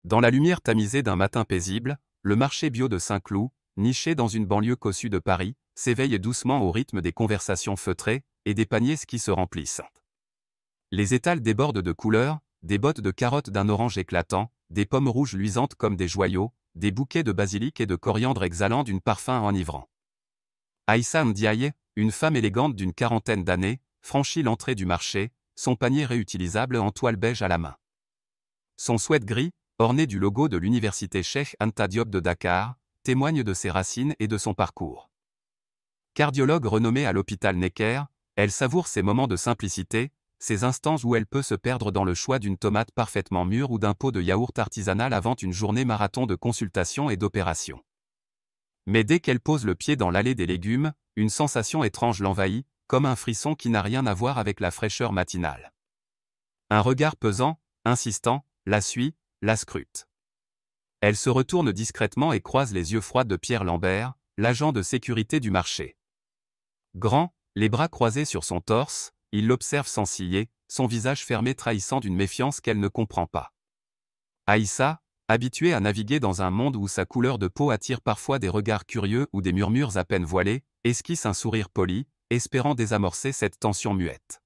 Dans la lumière tamisée d'un matin paisible, le marché bio de Saint-Cloud, niché dans une banlieue cossue de Paris, s'éveille doucement au rythme des conversations feutrées et des paniers qui se remplissent. Les étals débordent de couleurs, des bottes de carottes d'un orange éclatant, des pommes rouges luisantes comme des joyaux, des bouquets de basilic et de coriandre exhalant d'un parfum enivrant. Aïssa Ndiaye, une femme élégante d'une quarantaine d'années, franchit l'entrée du marché, son panier réutilisable en toile beige à la main. Son sweat gris, orné du logo de l'université Cheikh Anta Diop de Dakar, témoigne de ses racines et de son parcours. Cardiologue renommée à l'hôpital Necker, elle savoure ces moments de simplicité, ces instants où elle peut se perdre dans le choix d'une tomate parfaitement mûre ou d'un pot de yaourt artisanal avant une journée marathon de consultations et d'opérations. Mais dès qu'elle pose le pied dans l'allée des légumes, une sensation étrange l'envahit, comme un frisson qui n'a rien à voir avec la fraîcheur matinale. Un regard pesant, insistant, la suit, la scrute. Elle se retourne discrètement et croise les yeux froids de Pierre Lambert, l'agent de sécurité du marché. Grand, les bras croisés sur son torse, il l'observe sans ciller, son visage fermé trahissant d'une méfiance qu'elle ne comprend pas. Aïssa, habituée à naviguer dans un monde où sa couleur de peau attire parfois des regards curieux ou des murmures à peine voilés, esquisse un sourire poli, espérant désamorcer cette tension muette.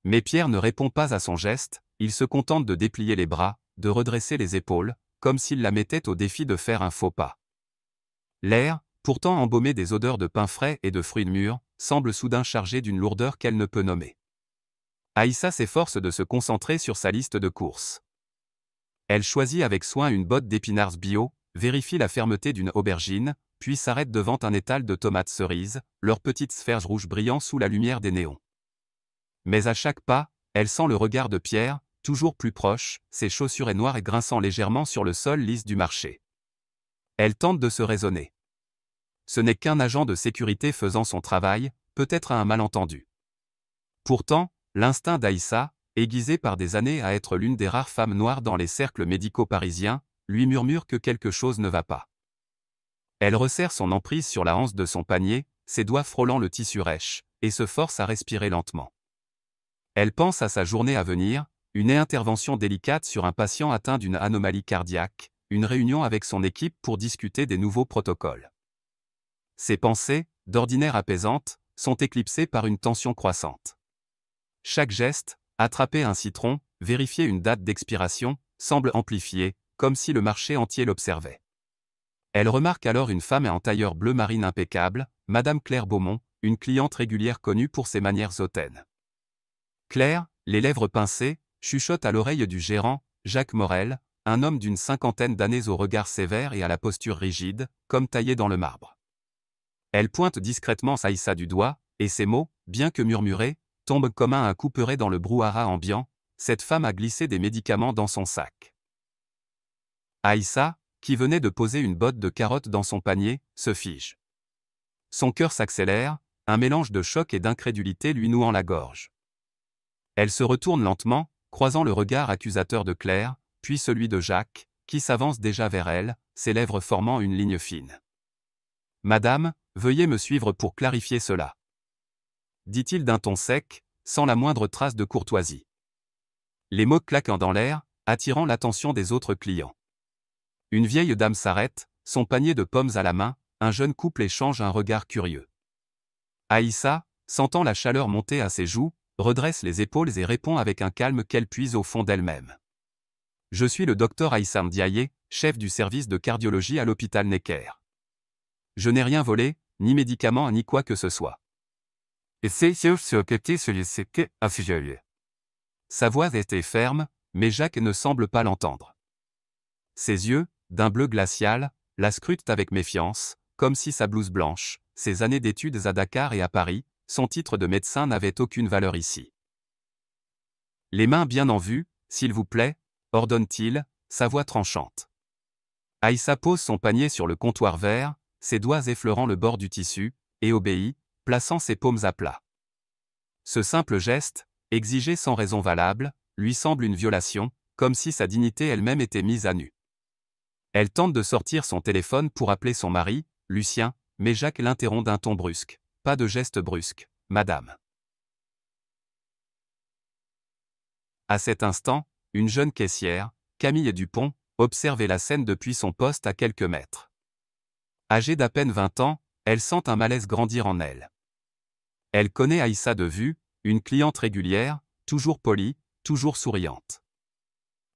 Mais Pierre ne répond pas à son geste, il se contente de déplier les bras, de redresser les épaules, comme s'il la mettait au défi de faire un faux pas. L'air, pourtant embaumé des odeurs de pain frais et de fruits mûrs, semble soudain chargé d'une lourdeur qu'elle ne peut nommer. Aïssa s'efforce de se concentrer sur sa liste de courses. Elle choisit avec soin une botte d'épinards bio, vérifie la fermeté d'une aubergine, puis s'arrête devant un étal de tomates cerises, leurs petites sphères rouges brillant sous la lumière des néons. Mais à chaque pas, elle sent le regard de Pierre, toujours plus proche, ses chaussures noires et grinçant légèrement sur le sol lisse du marché. Elle tente de se raisonner. Ce n'est qu'un agent de sécurité faisant son travail, peut-être à un malentendu. Pourtant, l'instinct d'Aïssa, aiguisé par des années à être l'une des rares femmes noires dans les cercles médicaux parisiens, lui murmure que quelque chose ne va pas. Elle resserre son emprise sur la hanse de son panier, ses doigts frôlant le tissu rêche, et se force à respirer lentement. Elle pense à sa journée à venir, une intervention délicate sur un patient atteint d'une anomalie cardiaque, une réunion avec son équipe pour discuter des nouveaux protocoles. Ses pensées, d'ordinaire apaisantes, sont éclipsées par une tension croissante. Chaque geste, attraper un citron, vérifier une date d'expiration, semble amplifié, comme si le marché entier l'observait. Elle remarque alors une femme en tailleur bleu marine impeccable, Madame Claire Beaumont, une cliente régulière connue pour ses manières hautaines. Claire, les lèvres pincées, chuchote à l'oreille du gérant, Jacques Morel, un homme d'une cinquantaine d'années au regard sévère et à la posture rigide, comme taillé dans le marbre. Elle pointe discrètement Aïssa du doigt, et ses mots, bien que murmurés, tombent comme un couperet dans le brouhaha ambiant. Cette femme a glissé des médicaments dans son sac. Aïssa, qui venait de poser une botte de carottes dans son panier, se fige. Son cœur s'accélère, un mélange de choc et d'incrédulité lui nouant la gorge. Elle se retourne lentement, croisant le regard accusateur de Claire, puis celui de Jacques, qui s'avance déjà vers elle, ses lèvres formant une ligne fine. « Madame, veuillez me suivre pour clarifier cela. » dit-il d'un ton sec, sans la moindre trace de courtoisie. Les mots claquant dans l'air, attirant l'attention des autres clients. Une vieille dame s'arrête, son panier de pommes à la main, un jeune couple échange un regard curieux. Aïssa, sentant la chaleur monter à ses joues, redresse les épaules et répond avec un calme qu'elle puise au fond d'elle-même. « Je suis le docteur Aïssa Ndiaye, chef du service de cardiologie à l'hôpital Necker. Je n'ai rien volé, ni médicament ni quoi que ce soit. » Sa voix était ferme, mais Jacques ne semble pas l'entendre. Ses yeux, d'un bleu glacial, la scrutent avec méfiance, comme si sa blouse blanche, ses années d'études à Dakar et à Paris, son titre de médecin n'avaient aucune valeur ici. « Les mains bien en vue, s'il vous plaît, » ordonne-t-il, sa voix tranchante. Aïssa pose son panier sur le comptoir vert, ses doigts effleurant le bord du tissu, et obéit, plaçant ses paumes à plat. Ce simple geste, exigé sans raison valable, lui semble une violation, comme si sa dignité elle-même était mise à nu. Elle tente de sortir son téléphone pour appeler son mari, Lucien, mais Jacques l'interrompt d'un ton brusque. « Pas de geste brusque, madame. » À cet instant, une jeune caissière, Camille Dupont, observer la scène depuis son poste à quelques mètres. Âgée d'à peine 20 ans, elle sent un malaise grandir en elle. Elle connaît Aïssa de vue, une cliente régulière, toujours polie, toujours souriante.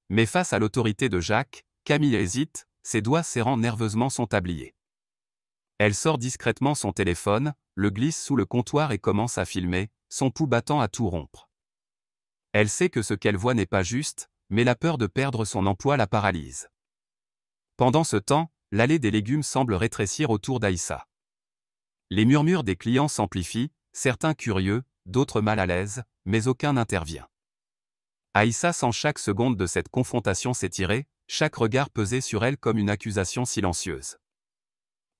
Mais face à l'autorité de Jacques, Camille hésite, ses doigts serrant nerveusement son tablier. Elle sort discrètement son téléphone, le glisse sous le comptoir et commence à filmer, son pouls battant à tout rompre. Elle sait que ce qu'elle voit n'est pas juste, mais la peur de perdre son emploi la paralyse. Pendant ce temps, l'allée des légumes semble rétrécir autour d'Aïssa. Les murmures des clients s'amplifient, certains curieux, d'autres mal à l'aise, mais aucun n'intervient. Aïssa sent chaque seconde de cette confrontation s'étirer, chaque regard peser sur elle comme une accusation silencieuse.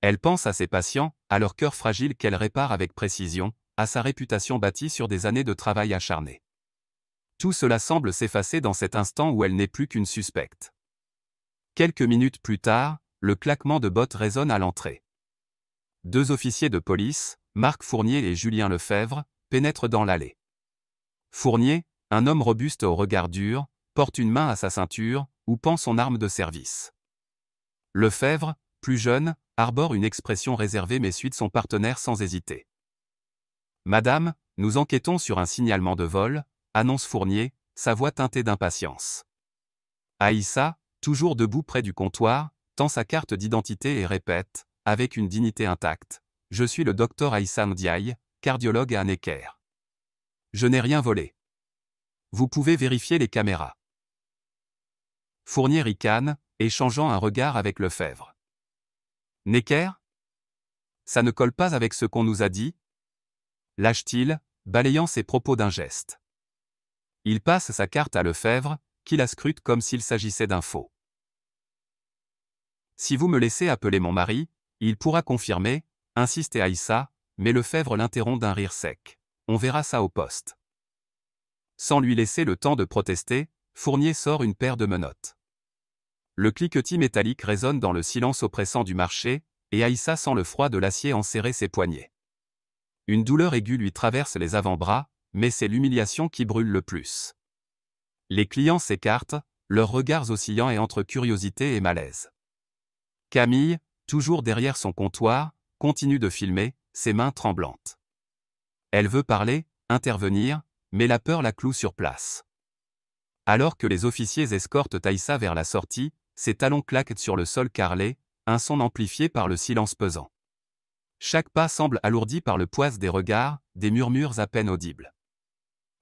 Elle pense à ses patients, à leur cœur fragile qu'elle répare avec précision, à sa réputation bâtie sur des années de travail acharné. Tout cela semble s'effacer dans cet instant où elle n'est plus qu'une suspecte. Quelques minutes plus tard, le claquement de bottes résonne à l'entrée. 2 officiers de police, Marc Fournier et Julien Lefebvre, pénètrent dans l'allée. Fournier, un homme robuste au regard dur, porte une main à sa ceinture, où pend son arme de service. Lefebvre, plus jeune, arbore une expression réservée mais suit son partenaire sans hésiter. « Madame, nous enquêtons sur un signalement de vol », annonce Fournier, sa voix teintée d'impatience. Aïssa, toujours debout près du comptoir, tend sa carte d'identité et répète, avec une dignité intacte, « Je suis le docteur Aïssa Ndiaye, cardiologue à Necker. Je n'ai rien volé. Vous pouvez vérifier les caméras. » Fournier ricane, échangeant un regard avec Lefebvre. « Necker ? Ça ne colle pas avec ce qu'on nous a dit ?» lâche-t-il, balayant ses propos d'un geste. Il passe sa carte à Lefebvre, qui la scrute comme s'il s'agissait d'un faux. « Si vous me laissez appeler mon mari, il pourra confirmer, » insiste Aïssa, mais Lefebvre l'interrompt d'un rire sec. « On verra ça au poste. » Sans lui laisser le temps de protester, Fournier sort une paire de menottes. Le cliquetis métallique résonne dans le silence oppressant du marché, et Aïssa sent le froid de l'acier enserrer ses poignets. Une douleur aiguë lui traverse les avant-bras, mais c'est l'humiliation qui brûle le plus. Les clients s'écartent, leurs regards oscillants et entre curiosité et malaise. Camille, toujours derrière son comptoir, continue de filmer, ses mains tremblantes. Elle veut parler, intervenir, mais la peur la cloue sur place. Alors que les officiers escortent Aïssa vers la sortie, ses talons claquent sur le sol carrelé, un son amplifié par le silence pesant. Chaque pas semble alourdi par le poids des regards, des murmures à peine audibles.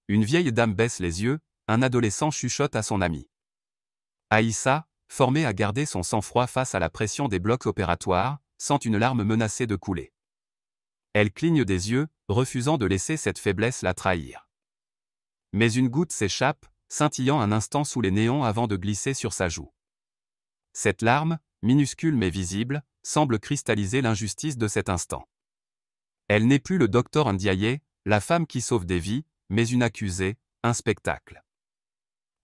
Une vieille dame baisse les yeux, un adolescent chuchote à son ami. Aïssa, formée à garder son sang-froid face à la pression des blocs opératoires, sent une larme menacée de couler. Elle cligne des yeux, refusant de laisser cette faiblesse la trahir. Mais une goutte s'échappe, scintillant un instant sous les néons avant de glisser sur sa joue. Cette larme, minuscule mais visible, semble cristalliser l'injustice de cet instant. Elle n'est plus le docteur Ndiaye, la femme qui sauve des vies, mais une accusée, un spectacle.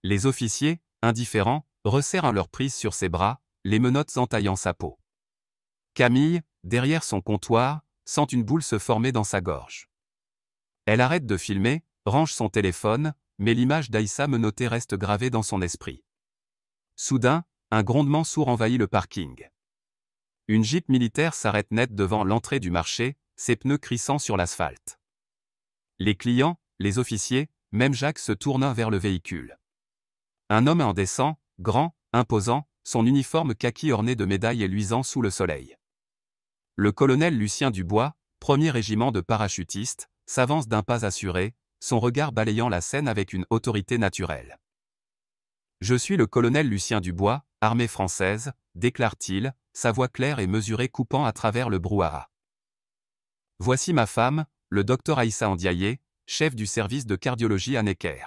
Les officiers, indifférents, resserrent leur prise sur ses bras, les menottes entaillant sa peau. Camille, derrière son comptoir, sent une boule se former dans sa gorge. Elle arrête de filmer, range son téléphone, mais l'image d'Aïssa menottée reste gravée dans son esprit. Soudain, un grondement sourd envahit le parking. Une Jeep militaire s'arrête net devant l'entrée du marché, ses pneus crissant sur l'asphalte. Les clients, les officiers, même Jacques se tournent vers le véhicule. Un homme en descend, grand, imposant, son uniforme kaki orné de médailles et luisant sous le soleil. Le colonel Lucien Dubois, 1er régiment de parachutistes, s'avance d'un pas assuré, son regard balayant la scène avec une autorité naturelle. « Je suis le colonel Lucien Dubois, armée française », déclare-t-il, sa voix claire et mesurée coupant à travers le brouhaha. « Voici ma femme, le docteur Aïssa Ndiaye, chef du service de cardiologie à Necker.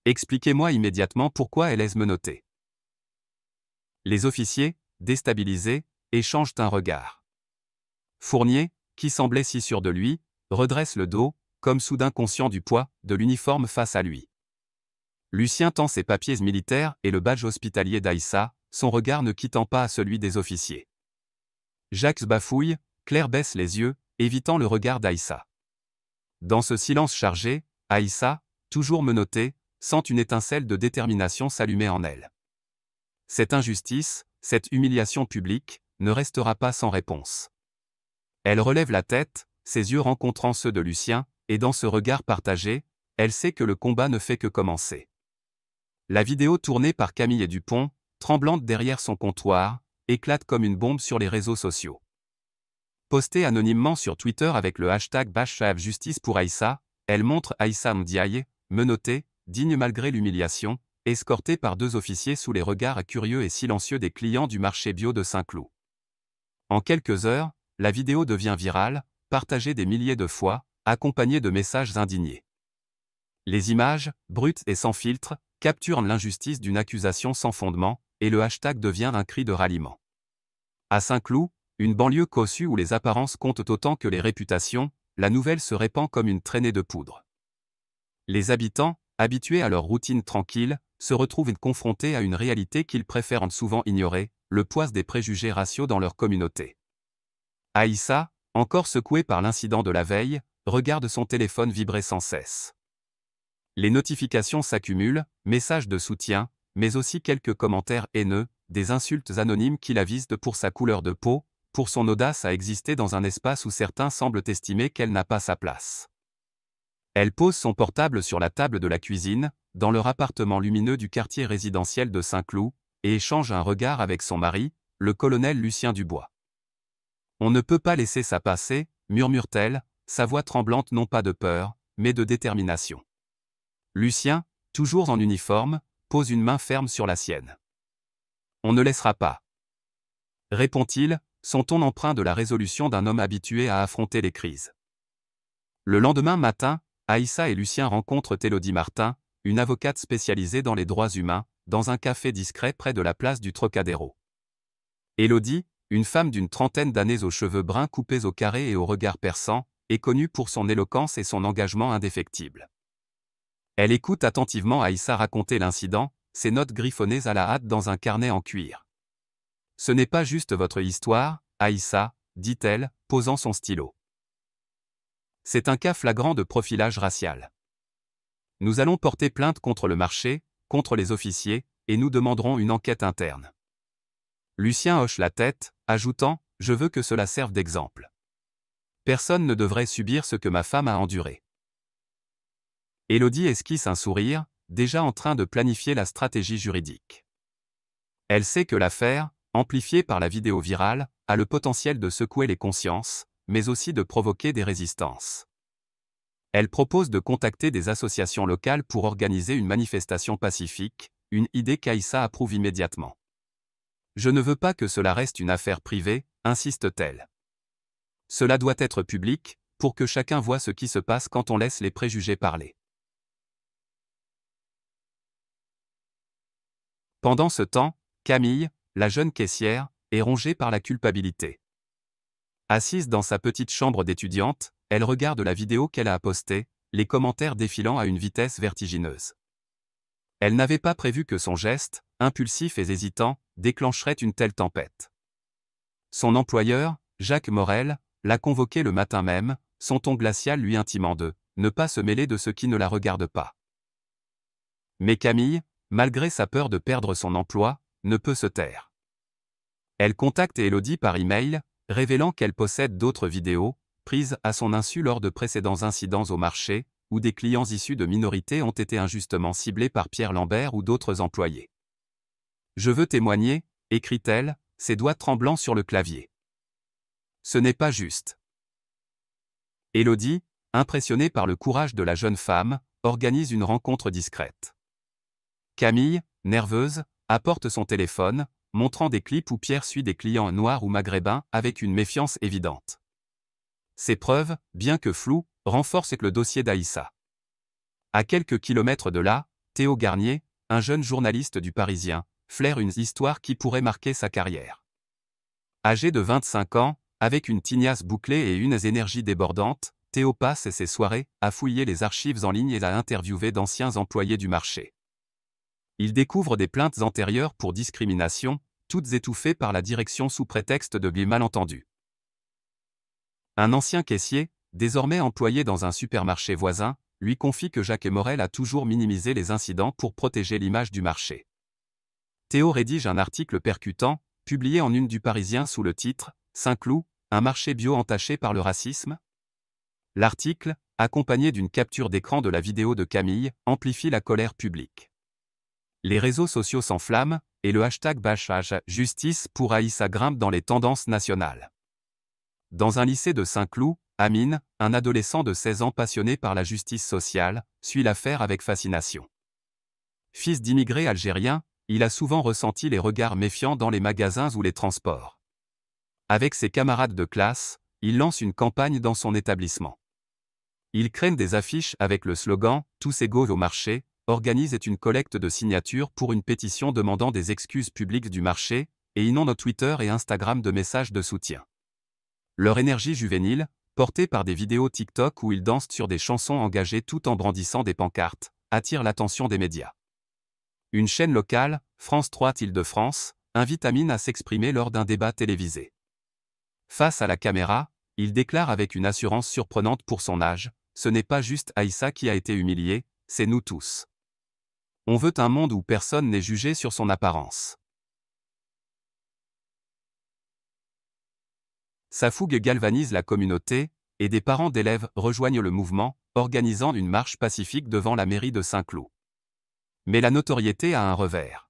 Expliquez-moi immédiatement pourquoi elle est menottée. » Les officiers, déstabilisés, échangent un regard. Fournier, qui semblait si sûr de lui, redresse le dos, comme soudain conscient du poids de l'uniforme face à lui. Lucien tend ses papiers militaires et le badge hospitalier d'Aïssa, son regard ne quittant pas celui des officiers. Jacques bafouille, Claire baisse les yeux, évitant le regard d'Aïssa. Dans ce silence chargé, Aïssa, toujours menottée, sent une étincelle de détermination s'allumer en elle. Cette injustice, cette humiliation publique, ne restera pas sans réponse. Elle relève la tête, ses yeux rencontrant ceux de Lucien, et dans ce regard partagé, elle sait que le combat ne fait que commencer. La vidéo tournée par Camille Dupont, tremblante derrière son comptoir, éclate comme une bombe sur les réseaux sociaux. Postée anonymement sur Twitter avec le hashtag #Justice pour Aïssa, elle montre Aïssa Ndiaye, menottée, digne malgré l'humiliation, escortée par 2 officiers sous les regards curieux et silencieux des clients du marché bio de Saint-Cloud. En quelques heures, la vidéo devient virale, partagée des milliers de fois, accompagnée de messages indignés. Les images, brutes et sans filtre, capturent l'injustice d'une accusation sans fondement, et le hashtag devient un cri de ralliement. À Saint-Cloud, une banlieue cossue où les apparences comptent autant que les réputations, la nouvelle se répand comme une traînée de poudre. Les habitants, habitués à leur routine tranquille, se retrouvent confrontés à une réalité qu'ils préfèrent souvent ignorer, le poids des préjugés raciaux dans leur communauté. Aïssa, encore secouée par l'incident de la veille, regarde son téléphone vibrer sans cesse. Les notifications s'accumulent, messages de soutien, mais aussi quelques commentaires haineux, des insultes anonymes qui la visent pour sa couleur de peau, pour son audace à exister dans un espace où certains semblent estimer qu'elle n'a pas sa place. Elle pose son portable sur la table de la cuisine, dans leur appartement lumineux du quartier résidentiel de Saint-Cloud, et échange un regard avec son mari, le colonel Lucien Dubois. « On ne peut pas laisser ça passer », murmure-t-elle, sa voix tremblante non pas de peur, mais de détermination. Lucien, toujours en uniforme, pose une main ferme sur la sienne. « On ne laissera pas », répond-il, son ton empreint de la résolution d'un homme habitué à affronter les crises. Le lendemain matin, Aïssa et Lucien rencontrent Élodie Martin, une avocate spécialisée dans les droits humains, dans un café discret près de la place du Trocadéro. Élodie, une femme d'une trentaine d'années aux cheveux bruns coupés au carré et au regard perçant, est connue pour son éloquence et son engagement indéfectible. Elle écoute attentivement Aïssa raconter l'incident, ses notes griffonnées à la hâte dans un carnet en cuir. « Ce n'est pas juste votre histoire, Aïssa, » dit-elle, posant son stylo. C'est un cas flagrant de profilage racial. Nous allons porter plainte contre le marché, contre les officiers, et nous demanderons une enquête interne. Lucien hoche la tête, ajoutant « Je veux que cela serve d'exemple. Personne ne devrait subir ce que ma femme a enduré. » Élodie esquisse un sourire, déjà en train de planifier la stratégie juridique. Elle sait que l'affaire, amplifiée par la vidéo virale, a le potentiel de secouer les consciences, mais aussi de provoquer des résistances. Elle propose de contacter des associations locales pour organiser une manifestation pacifique, une idée qu'Aïssa approuve immédiatement. « Je ne veux pas que cela reste une affaire privée », insiste-t-elle. « Cela doit être public, pour que chacun voie ce qui se passe quand on laisse les préjugés parler. » Pendant ce temps, Camille, la jeune caissière, est rongée par la culpabilité. Assise dans sa petite chambre d'étudiante, elle regarde la vidéo qu'elle a postée, les commentaires défilant à une vitesse vertigineuse. Elle n'avait pas prévu que son geste, impulsif et hésitant, déclencherait une telle tempête. Son employeur, Jacques Morel, l'a convoqué le matin même, son ton glacial lui intimant de ne pas se mêler de ce qui ne la regarde pas. Mais Camille, malgré sa peur de perdre son emploi, ne peut se taire. Elle contacte Élodie par email, révélant qu'elle possède d'autres vidéos, prises à son insu lors de précédents incidents au marché, où des clients issus de minorités ont été injustement ciblés par Pierre Lambert ou d'autres employés. « Je veux témoigner », écrit-elle, ses doigts tremblants sur le clavier. Ce n'est pas juste. Élodie, impressionnée par le courage de la jeune femme, organise une rencontre discrète. Camille, nerveuse, apporte son téléphone, montrant des clips où Pierre suit des clients noirs ou maghrébins avec une méfiance évidente. Ces preuves, bien que floues, renforcent le dossier d'Aïssa. À quelques kilomètres de là, Théo Garnier, un jeune journaliste du Parisien, flaire une histoire qui pourrait marquer sa carrière. Âgé de 25 ans, avec une tignasse bouclée et une énergie débordante, Théo passe ses soirées à fouiller les archives en ligne et à interviewer d'anciens employés du marché. Il découvre des plaintes antérieures pour discrimination, toutes étouffées par la direction sous prétexte de malentendus. Un ancien caissier, désormais employé dans un supermarché voisin, lui confie que Jacques Morel a toujours minimisé les incidents pour protéger l'image du marché. Théo rédige un article percutant, publié en une du Parisien sous le titre « Saint-Cloud, un marché bio entaché par le racisme ». L'article, accompagné d'une capture d'écran de la vidéo de Camille, amplifie la colère publique. Les réseaux sociaux s'enflamment, et le hashtag #justice pour Aïssa grimpe dans les tendances nationales. Dans un lycée de Saint-Cloud, Amine, un adolescent de 16 ans passionné par la justice sociale, suit l'affaire avec fascination. Fils d'immigrés algériens, il a souvent ressenti les regards méfiants dans les magasins ou les transports. Avec ses camarades de classe, il lance une campagne dans son établissement. Il crée des affiches avec le slogan « Tous égaux au marché », organise une collecte de signatures pour une pétition demandant des excuses publiques du marché, et inonde Twitter et Instagram de messages de soutien. Leur énergie juvénile, portée par des vidéos TikTok où ils dansent sur des chansons engagées tout en brandissant des pancartes, attire l'attention des médias. Une chaîne locale, France 3 Île-de-France, invite Amine à s'exprimer lors d'un débat télévisé. Face à la caméra, il déclare avec une assurance surprenante pour son âge « Ce n'est pas juste Aïssa qui a été humiliée, c'est nous tous. On veut un monde où personne n'est jugé sur son apparence. » Sa fougue galvanise la communauté, et des parents d'élèves rejoignent le mouvement, organisant une marche pacifique devant la mairie de Saint-Cloud. Mais la notoriété a un revers.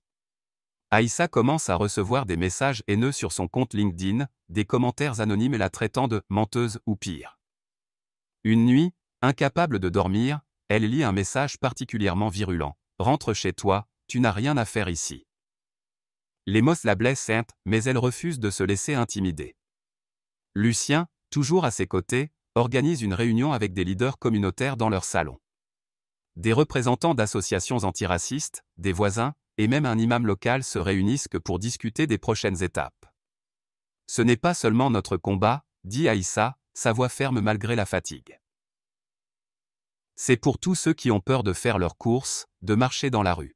Aïssa commence à recevoir des messages haineux sur son compte LinkedIn, des commentaires anonymes la traitant de « menteuse » ou pire. Une nuit, incapable de dormir, elle lit un message particulièrement virulent. « Rentre chez toi, tu n'as rien à faire ici. » Les mots la blessent, mais elle refuse de se laisser intimider. Lucien, toujours à ses côtés, organise une réunion avec des leaders communautaires dans leur salon. Des représentants d'associations antiracistes, des voisins, et même un imam local se réunissent pour discuter des prochaines étapes. « Ce n'est pas seulement notre combat », dit Aïssa, sa voix ferme malgré la fatigue. C'est pour tous ceux qui ont peur de faire leurs courses, de marcher dans la rue.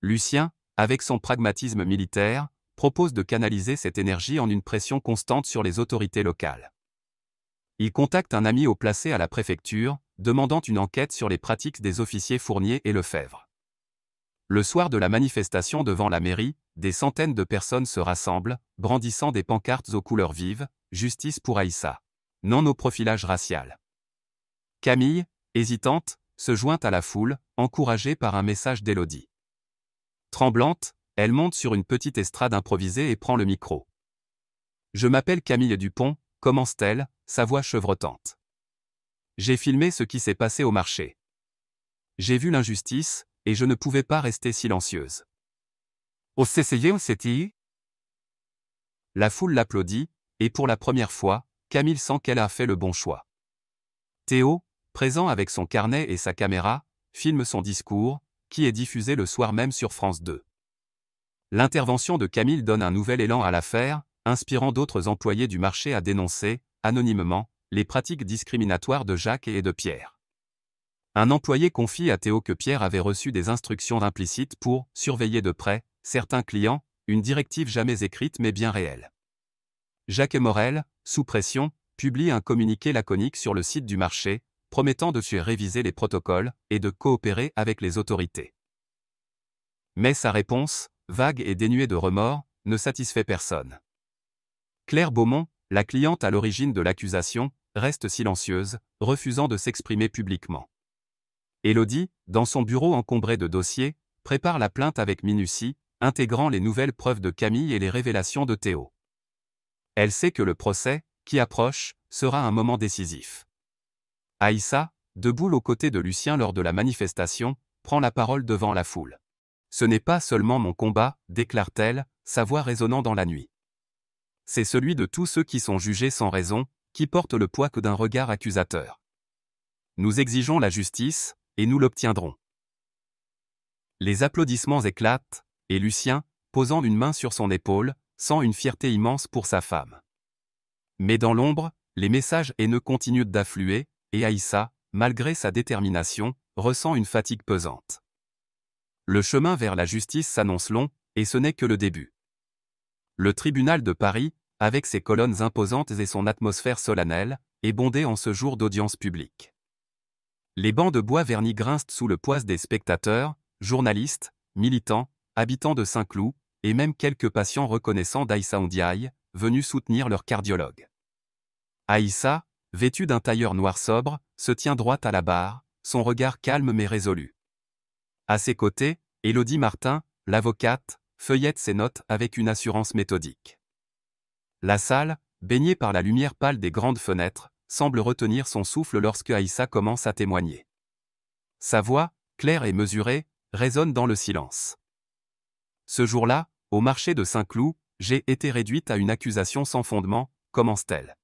Lucien, avec son pragmatisme militaire, propose de canaliser cette énergie en une pression constante sur les autorités locales. Il contacte un ami haut placé à la préfecture, demandant une enquête sur les pratiques des officiers Fournier et Lefebvre. Le soir de la manifestation devant la mairie, des centaines de personnes se rassemblent, brandissant des pancartes aux couleurs vives, « Justice pour Aïssa. Non au profilage racial ». Camille, hésitante, se joint à la foule, encouragée par un message d'Élodie. Tremblante, elle monte sur une petite estrade improvisée et prend le micro. « Je m'appelle Camille Dupont », commence-t-elle, sa voix chevrotante. « J'ai filmé ce qui s'est passé au marché. J'ai vu l'injustice, et je ne pouvais pas rester silencieuse. » Au CCI, on s'est dit ? La foule l'applaudit, et pour la première fois, Camille sent qu'elle a fait le bon choix. Théo, présent avec son carnet et sa caméra, filme son discours, qui est diffusé le soir même sur France 2. L'intervention de Camille donne un nouvel élan à l'affaire, inspirant d'autres employés du marché à dénoncer, anonymement, les pratiques discriminatoires de Jacques et de Pierre. Un employé confie à Théo que Pierre avait reçu des instructions implicites pour « surveiller de près » certains clients, une directive jamais écrite mais bien réelle. Jacques Morel, sous pression, publie un communiqué laconique sur le site du marché, promettant de réviser les protocoles et de coopérer avec les autorités. Mais sa réponse, vague et dénuée de remords, ne satisfait personne. Claire Beaumont, la cliente à l'origine de l'accusation, reste silencieuse, refusant de s'exprimer publiquement. Élodie, dans son bureau encombré de dossiers, prépare la plainte avec minutie, intégrant les nouvelles preuves de Camille et les révélations de Théo. Elle sait que le procès, qui approche, sera un moment décisif. Aïssa, debout aux côtés de Lucien lors de la manifestation, prend la parole devant la foule. « Ce n'est pas seulement mon combat », déclare-t-elle, sa voix résonnant dans la nuit. C'est celui de tous ceux qui sont jugés sans raison, qui portent le poids que d'un regard accusateur. Nous exigeons la justice, et nous l'obtiendrons. Les applaudissements éclatent, et Lucien, posant une main sur son épaule, sent une fierté immense pour sa femme. Mais dans l'ombre, les messages haineux continuent d'affluer, et Aïssa, malgré sa détermination, ressent une fatigue pesante. Le chemin vers la justice s'annonce long, et ce n'est que le début. Le tribunal de Paris, avec ses colonnes imposantes et son atmosphère solennelle, est bondé en ce jour d'audience publique. Les bancs de bois vernis grincent sous le poids des spectateurs, journalistes, militants, habitants de Saint-Cloud, et même quelques patients reconnaissants d'Aïssa Ndiaye, venus soutenir leur cardiologue. Aïssa, vêtue d'un tailleur noir sobre, se tient droite à la barre, son regard calme mais résolu. À ses côtés, Élodie Martin, l'avocate, feuillette ses notes avec une assurance méthodique. La salle, baignée par la lumière pâle des grandes fenêtres, semble retenir son souffle lorsque Aïssa commence à témoigner. Sa voix, claire et mesurée, résonne dans le silence. Ce jour-là, au marché de Saint-Cloud, j'ai été réduite à une accusation sans fondement, commence-t-elle.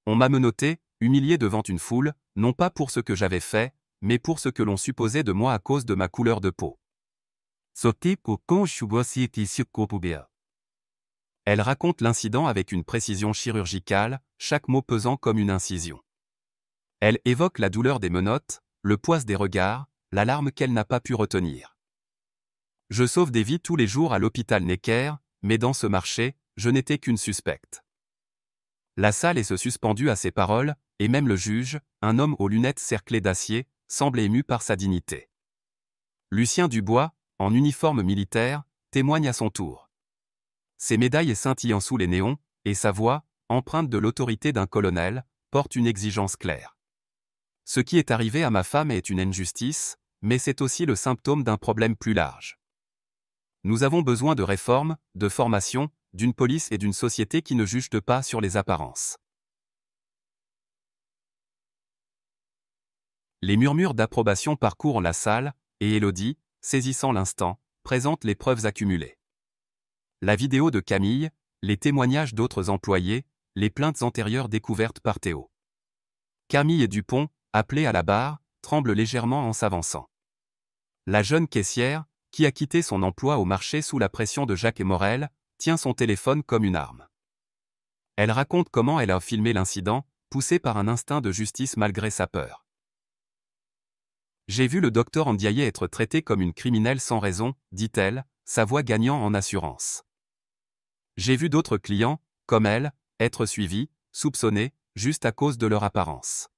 On m'a menotté, humilié devant une foule, non pas pour ce que j'avais fait, mais pour ce que l'on supposait de moi à cause de ma couleur de peau. Elle raconte l'incident avec une précision chirurgicale, chaque mot pesant comme une incision. Elle évoque la douleur des menottes, le poids des regards, la larme qu'elle n'a pas pu retenir. Je sauve des vies tous les jours à l'hôpital Necker, mais dans ce marché, je n'étais qu'une suspecte. La salle est suspendue à ses paroles, et même le juge, un homme aux lunettes cerclées d'acier, semble ému par sa dignité. Lucien Dubois, en uniforme militaire, témoigne à son tour. Ses médailles scintillant sous les néons, et sa voix, empreinte de l'autorité d'un colonel, porte une exigence claire. Ce qui est arrivé à ma femme est une injustice, mais c'est aussi le symptôme d'un problème plus large. Nous avons besoin de réformes, de formation, d'une police et d'une société qui ne juge pas sur les apparences. Les murmures d'approbation parcourent la salle, et Élodie, saisissant l'instant, présente les preuves accumulées. La vidéo de Camille, les témoignages d'autres employés, les plaintes antérieures découvertes par Théo. Camille et Dupont, appelés à la barre, tremblent légèrement en s'avançant. La jeune caissière, qui a quitté son emploi au marché sous la pression de Jacques et Morel, tient son téléphone comme une arme. Elle raconte comment elle a filmé l'incident, poussée par un instinct de justice malgré sa peur. J'ai vu le docteur Ndiaye être traité comme une criminelle sans raison, dit-elle, sa voix gagnant en assurance. J'ai vu d'autres clients, comme elle, être suivis, soupçonnés, juste à cause de leur apparence.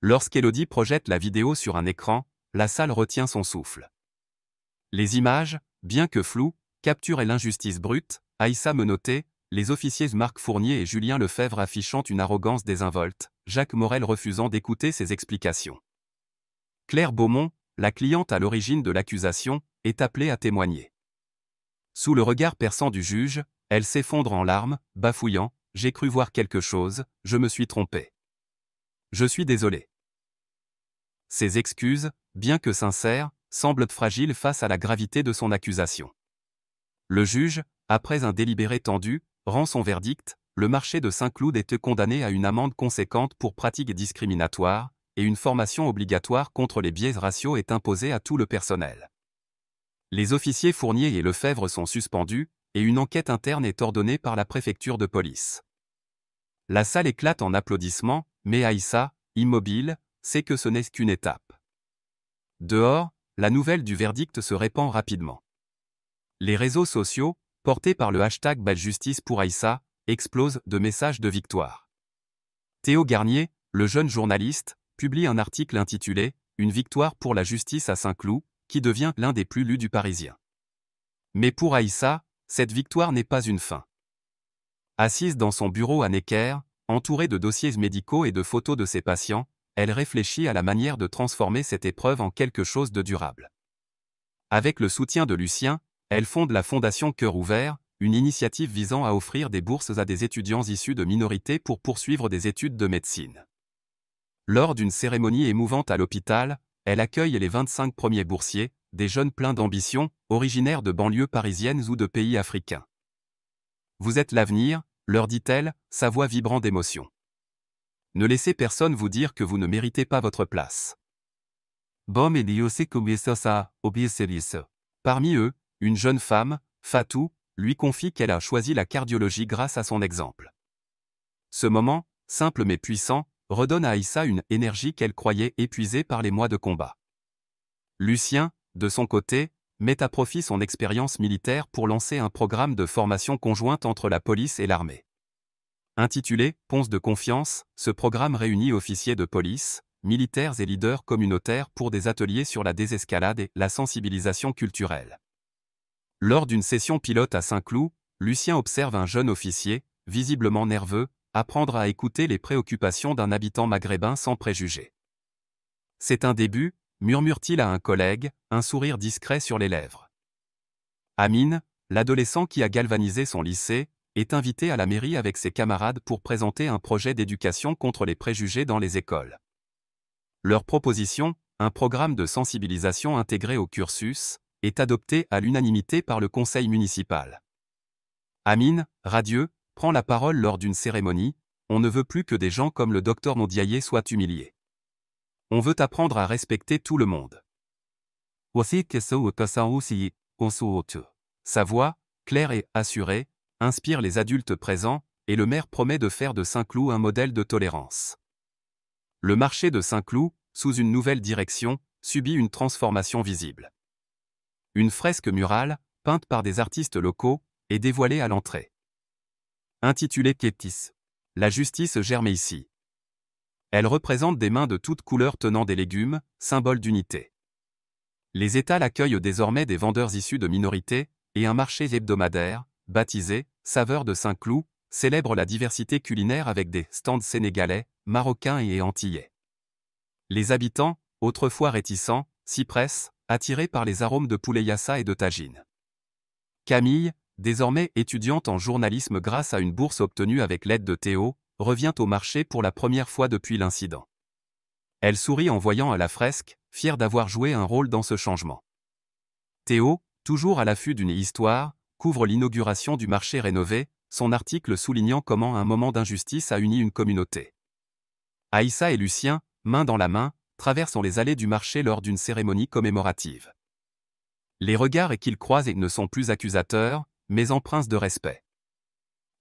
Lorsqu'Élodie projette la vidéo sur un écran, la salle retient son souffle. Les images, bien que floues, capturent l'injustice brute, Aïssa menottée, les officiers Marc Fournier et Julien Lefebvre affichant une arrogance désinvolte, Jacques Morel refusant d'écouter ses explications. Claire Beaumont, la cliente à l'origine de l'accusation, est appelée à témoigner. Sous le regard perçant du juge, elle s'effondre en larmes, bafouillant « J'ai cru voir quelque chose, je me suis trompée. Je suis désolée. » Ses excuses, bien que sincères, semblent fragiles face à la gravité de son accusation. Le juge, après un délibéré tendu, rend son verdict, le marché de Saint-Cloud est condamné à une amende conséquente pour pratiques discriminatoires, et une formation obligatoire contre les biais raciaux est imposée à tout le personnel. Les officiers Fournier et Lefebvre sont suspendus, et une enquête interne est ordonnée par la préfecture de police. La salle éclate en applaudissements, mais Aïssa, immobile, sait que ce n'est qu'une étape. Dehors, la nouvelle du verdict se répand rapidement. Les réseaux sociaux, portés par le hashtag #Justice pour Aïssa, explosent de messages de victoire. Théo Garnier, le jeune journaliste, publie un article intitulé « Une victoire pour la justice à Saint-Cloud », qui devient l'un des plus lus du Parisien. Mais pour Aïssa, cette victoire n'est pas une fin. Assise dans son bureau à Necker, entourée de dossiers médicaux et de photos de ses patients, elle réfléchit à la manière de transformer cette épreuve en quelque chose de durable. Avec le soutien de Lucien, elle fonde la Fondation Cœur Ouvert, une initiative visant à offrir des bourses à des étudiants issus de minorités pour poursuivre des études de médecine. Lors d'une cérémonie émouvante à l'hôpital, elle accueille les 25 premiers boursiers, des jeunes pleins d'ambition, originaires de banlieues parisiennes ou de pays africains. « Vous êtes l'avenir », leur dit-elle, sa voix vibrant d'émotion. Ne laissez personne vous dire que vous ne méritez pas votre place. Parmi eux, une jeune femme, Fatou, lui confie qu'elle a choisi la cardiologie grâce à son exemple. Ce moment, simple mais puissant, redonne à Aïssa une énergie qu'elle croyait épuisée par les mois de combat. Lucien, de son côté, met à profit son expérience militaire pour lancer un programme de formation conjointe entre la police et l'armée. Intitulé « Ponce de confiance », ce programme réunit officiers de police, militaires et leaders communautaires pour des ateliers sur la désescalade et la sensibilisation culturelle. Lors d'une session pilote à Saint-Cloud, Lucien observe un jeune officier, visiblement nerveux, apprendre à écouter les préoccupations d'un habitant maghrébin sans préjugés. « C'est un début », murmure-t-il à un collègue, un sourire discret sur les lèvres. Amine, l'adolescent qui a galvanisé son lycée, est invité à la mairie avec ses camarades pour présenter un projet d'éducation contre les préjugés dans les écoles. Leur proposition, un programme de sensibilisation intégré au cursus, est adopté à l'unanimité par le conseil municipal. Amine, radieux, prend la parole lors d'une cérémonie. On ne veut plus que des gens comme le docteur Mondiaye soient humiliés. On veut apprendre à respecter tout le monde. Sa voix, claire et assurée, inspire les adultes présents, et le maire promet de faire de Saint-Cloud un modèle de tolérance. Le marché de Saint-Cloud, sous une nouvelle direction, subit une transformation visible. Une fresque murale, peinte par des artistes locaux, est dévoilée à l'entrée. Intitulée Kétis. La justice germe ici. Elle représente des mains de toutes couleurs tenant des légumes, symbole d'unité. Les étals accueillent désormais des vendeurs issus de minorités, et un marché hebdomadaire, baptisé « Saveurs de Saint-Cloud », célèbre la diversité culinaire avec des stands sénégalais, marocains et antillais. Les habitants, autrefois réticents, s'y pressent, attirés par les arômes de poulet yassa et de tagine. Camille, désormais étudiante en journalisme grâce à une bourse obtenue avec l'aide de Théo, revient au marché pour la première fois depuis l'incident. Elle sourit en voyant à la fresque, fière d'avoir joué un rôle dans ce changement. Théo, toujours à l'affût d'une histoire, couvre l'inauguration du marché rénové, son article soulignant comment un moment d'injustice a uni une communauté. Aïssa et Lucien, main dans la main, traversent les allées du marché lors d'une cérémonie commémorative. Les regards qu'ils croisent ne sont plus accusateurs, mais empreints de respect.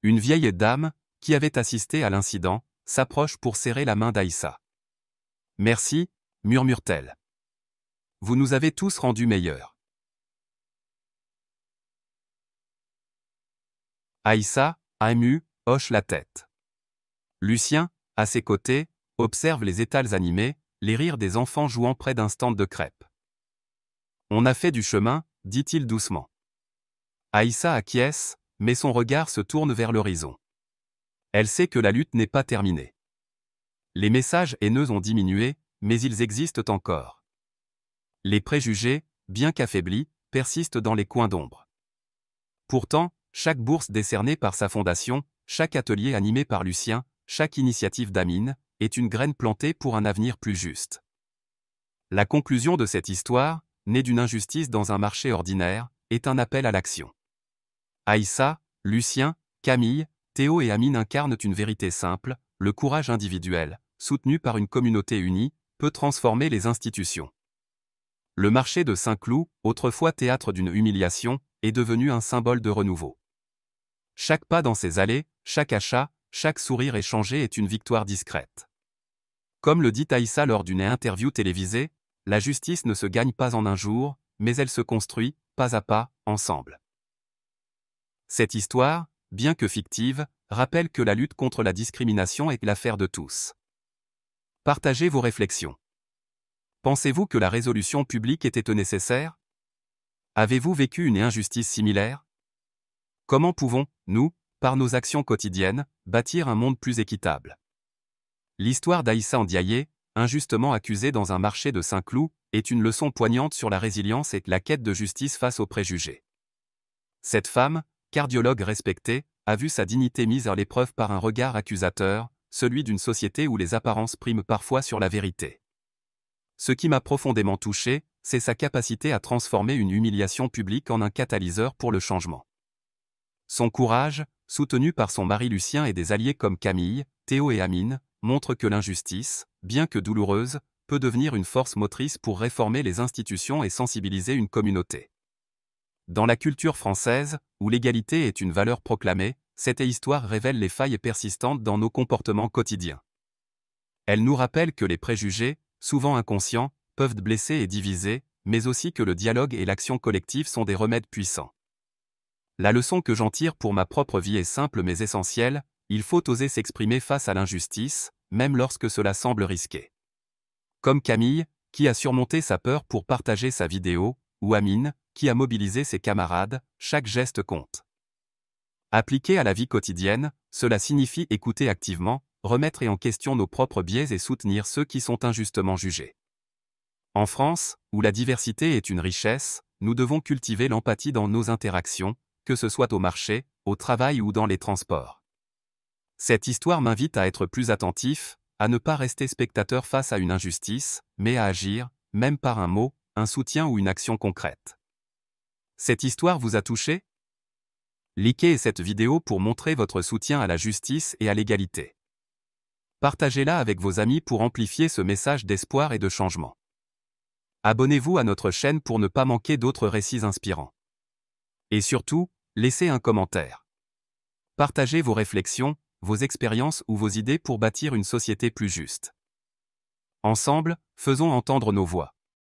Une vieille dame, qui avait assisté à l'incident, s'approche pour serrer la main d'Aïssa. « Merci », murmure-t-elle. « Vous nous avez tous rendus meilleurs. » Aïssa, émue, hoche la tête. Lucien, à ses côtés, observe les étals animés, les rires des enfants jouant près d'un stand de crêpes. « On a fait du chemin », dit-il doucement. Aïssa acquiesce, mais son regard se tourne vers l'horizon. Elle sait que la lutte n'est pas terminée. Les messages haineux ont diminué, mais ils existent encore. Les préjugés, bien qu'affaiblis, persistent dans les coins d'ombre. Pourtant, chaque bourse décernée par sa fondation, chaque atelier animé par Lucien, chaque initiative d'Amine, est une graine plantée pour un avenir plus juste. La conclusion de cette histoire, née d'une injustice dans un marché ordinaire, est un appel à l'action. Aïssa, Lucien, Camille, Théo et Amine incarnent une vérité simple: le courage individuel, soutenu par une communauté unie, peut transformer les institutions. Le marché de Saint-Cloud, autrefois théâtre d'une humiliation, est devenu un symbole de renouveau. Chaque pas dans ses allées, chaque achat, chaque sourire échangé est une victoire discrète. Comme le dit Aïssa lors d'une interview télévisée, la justice ne se gagne pas en un jour, mais elle se construit, pas à pas, ensemble. Cette histoire, bien que fictive, rappelle que la lutte contre la discrimination est l'affaire de tous. Partagez vos réflexions. Pensez-vous que la résolution publique était nécessaire? Avez-vous vécu une injustice similaire? Comment pouvons-nous, par nos actions quotidiennes, bâtir un monde plus équitable? L'histoire d'Aïssa Ndiaye, injustement accusée dans un marché de Saint-Cloud, est une leçon poignante sur la résilience et la quête de justice face aux préjugés. Cette femme, cardiologue respectée, a vu sa dignité mise à l'épreuve par un regard accusateur, celui d'une société où les apparences priment parfois sur la vérité. Ce qui m'a profondément touché, c'est sa capacité à transformer une humiliation publique en un catalyseur pour le changement. Son courage, soutenu par son mari Lucien et des alliés comme Camille, Théo et Amine, montre que l'injustice, bien que douloureuse, peut devenir une force motrice pour réformer les institutions et sensibiliser une communauté. Dans la culture française, où l'égalité est une valeur proclamée, cette histoire révèle les failles persistantes dans nos comportements quotidiens. Elle nous rappelle que les préjugés, souvent inconscients, peuvent blesser et diviser, mais aussi que le dialogue et l'action collective sont des remèdes puissants. La leçon que j'en tire pour ma propre vie est simple mais essentielle: il faut oser s'exprimer face à l'injustice, même lorsque cela semble risqué. Comme Camille, qui a surmonté sa peur pour partager sa vidéo, ou Amine, qui a mobilisé ses camarades, chaque geste compte. Appliqué à la vie quotidienne, cela signifie écouter activement, remettre en question nos propres biais et soutenir ceux qui sont injustement jugés. En France, où la diversité est une richesse, nous devons cultiver l'empathie dans nos interactions, que ce soit au marché, au travail ou dans les transports. Cette histoire m'invite à être plus attentif, à ne pas rester spectateur face à une injustice, mais à agir, même par un mot, un soutien ou une action concrète. Cette histoire vous a touché? Likez cette vidéo pour montrer votre soutien à la justice et à l'égalité. Partagez-la avec vos amis pour amplifier ce message d'espoir et de changement. Abonnez-vous à notre chaîne pour ne pas manquer d'autres récits inspirants. Et surtout, laissez un commentaire. Partagez vos réflexions, vos expériences ou vos idées pour bâtir une société plus juste. Ensemble, faisons entendre nos voix.